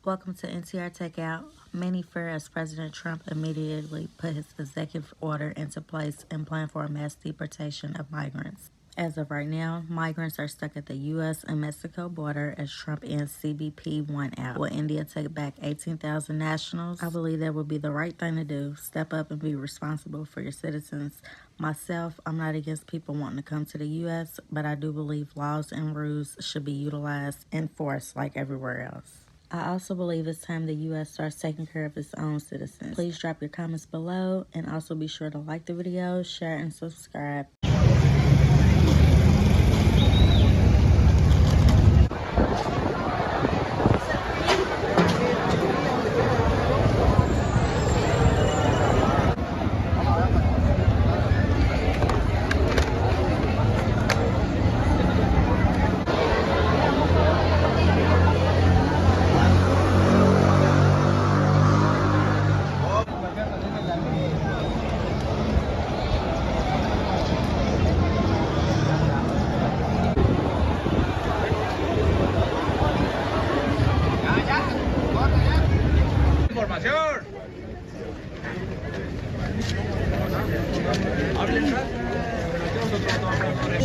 Welcome to NTR.Takeout. Many fear as President Trump immediately put his executive order into place and planned for a mass deportation of migrants. As of right now, migrants are stuck at the U.S. and Mexico border as Trump ends CBP 1 out. Will India take back 18,000 nationals? I believe that would be the right thing to do. Step up and be responsible for your citizens. Myself, I'm not against people wanting to come to the U.S., but I do believe laws and rules should be utilized and enforced like everywhere else. I also believe it's time the U.S. starts taking care of its own citizens. Please drop your comments below and also be sure to like the video, share, and subscribe.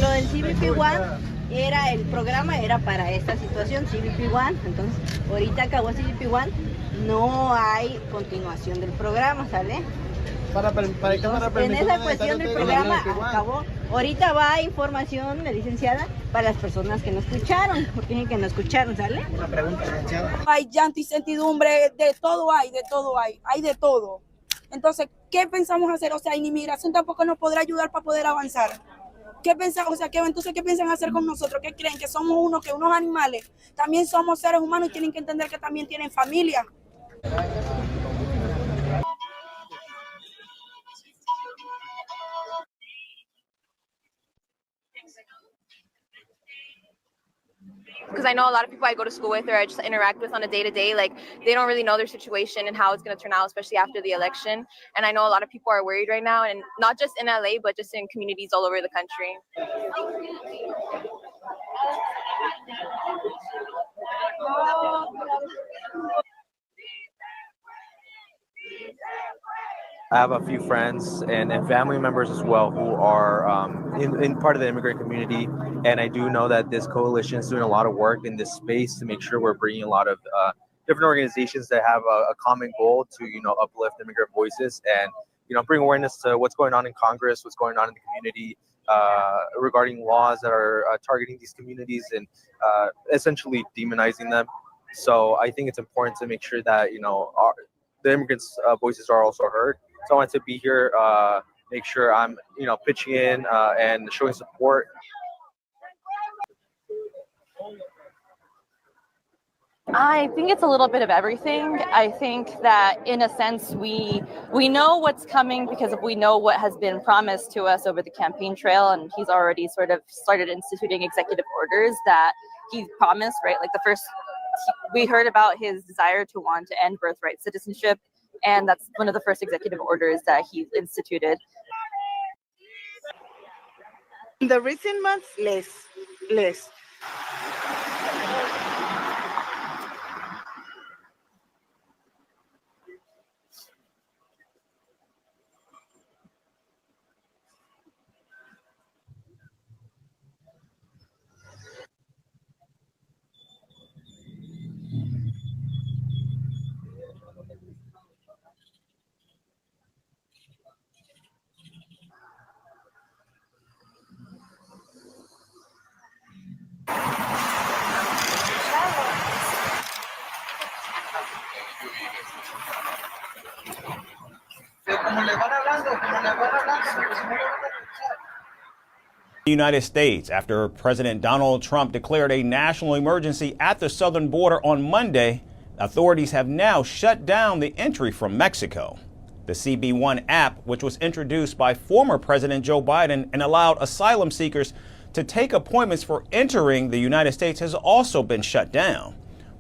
Lo del CBP One era el programa, era para esta situación, CBP One. Entonces, ahorita acabó CBP One, no hay continuación del programa, ¿sale? En esa cuestión del programa acabó. Ahorita va información de licenciada para las personas que no escucharon, porque que no escucharon, ¿sale? Una pregunta, licenciada. Hay llanto y incertidumbre, de todo hay de todo. Entonces, ¿qué pensamos hacer? O sea, inmigración tampoco nos podrá ayudar para poder avanzar. ¿Qué piensan? O sea, entonces, ¿qué piensan hacer con nosotros? ¿Qué creen? ¿Que somos unos animales? También somos seres humanos y tienen que entender que también tienen familia. Because I know a lot of people I go to school with or I just interact with on a day-to-day, like they don't really know their situation and how it's going to turn out, especially after the election. And I know a lot of people are worried right now, and not just in LA, but just in communities all over the country. I have a few friends and family members as well who are in part of the immigrant community, and I do know that this coalition is doing a lot of work in this space to make sure we're bringing a lot of different organizations that have a common goal to uplift immigrant voices and bring awareness to what's going on in Congress, what's going on in the community regarding laws that are targeting these communities and essentially demonizing them. So I think it's important to make sure that the immigrants' voices are also heard. So I wanted to be here, make sure I'm, pitching in and showing support. I think it's a little bit of everything. I think that in a sense we know what's coming because we know what has been promised to us over the campaign trail, and he's already sort of started instituting executive orders that he promised, right? Like we heard about his desire to want to end birthright citizenship, and that's one of the first executive orders that he instituted. In the recent months, less. United States after President Donald Trump declared a national emergency at the southern border on Monday. Authorities have now shut down the entry from Mexico. The CB1 app, which was introduced by former President Joe Biden and allowed asylum seekers to take appointments for entering the United States, has also been shut down.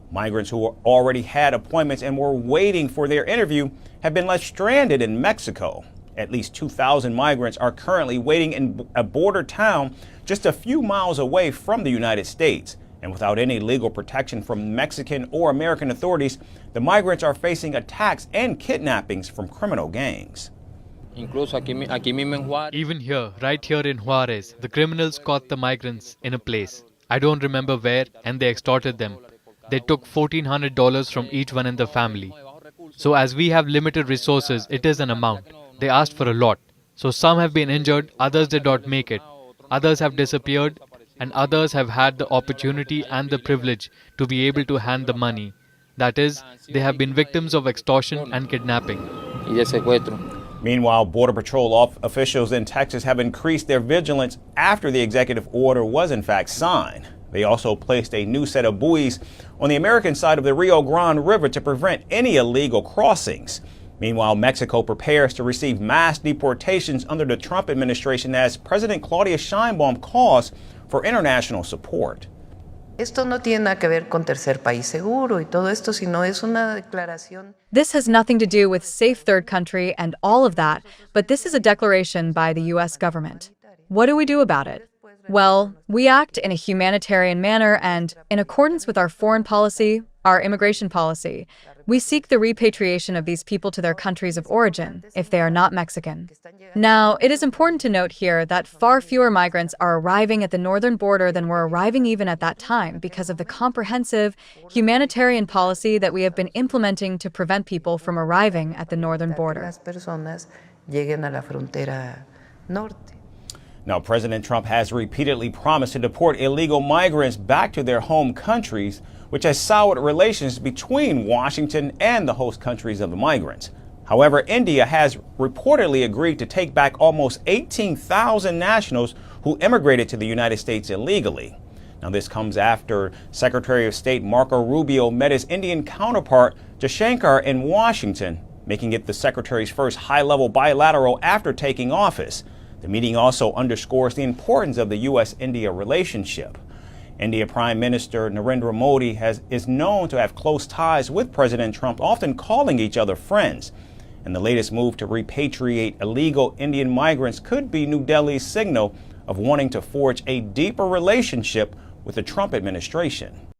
Migrants who already had appointments and were waiting for their interview have been left stranded in Mexico. At least 2,000 migrants are currently waiting in a border town just a few miles away from the United States. And without any legal protection from Mexican or American authorities, the migrants are facing attacks and kidnappings from criminal gangs. Even here, right here in Juarez, the criminals caught the migrants in a place. I don't remember where, and they extorted them. They took $1,400 from each one in the family. So as we have limited resources, it is an amount. They asked for a lot. So some have been injured, others did not make it. Others have disappeared, and others have had the opportunity and the privilege to be able to hand the money. That is, they have been victims of extortion and kidnapping. Meanwhile, Border Patrol officials in Texas have increased their vigilance after the executive order was in fact signed. They also placed a new set of buoys on the American side of the Rio Grande River to prevent any illegal crossings. Meanwhile, Mexico prepares to receive mass deportations under the Trump administration as President Claudia Sheinbaum calls for international support. Esto no tiene nada que ver con tercer país seguro y todo esto, sino es una declaración. This has nothing to do with safe third country and all of that, but this is a declaration by the U.S. government. What do we do about it? Well, we act in a humanitarian manner and, in accordance with our foreign policy, our immigration policy, we seek the repatriation of these people to their countries of origin, if they are not Mexican. Now, it is important to note here that far fewer migrants are arriving at the northern border than were arriving even at that time because of the comprehensive humanitarian policy that we have been implementing to prevent people from arriving at the northern border. Now, President Trump has repeatedly promised to deport illegal migrants back to their home countries, which has soured relations between Washington and the host countries of the migrants. However, India has reportedly agreed to take back almost 18,000 nationals who immigrated to the United States illegally. Now, this comes after Secretary of State Marco Rubio met his Indian counterpart Jaishankar in Washington, making it the secretary's first high-level bilateral after taking office. The meeting also underscores the importance of the U.S.-India relationship. India Prime Minister Narendra Modi is known to have close ties with President Trump, often calling each other friends. And the latest move to repatriate illegal Indian migrants could be New Delhi's signal of wanting to forge a deeper relationship with the Trump administration.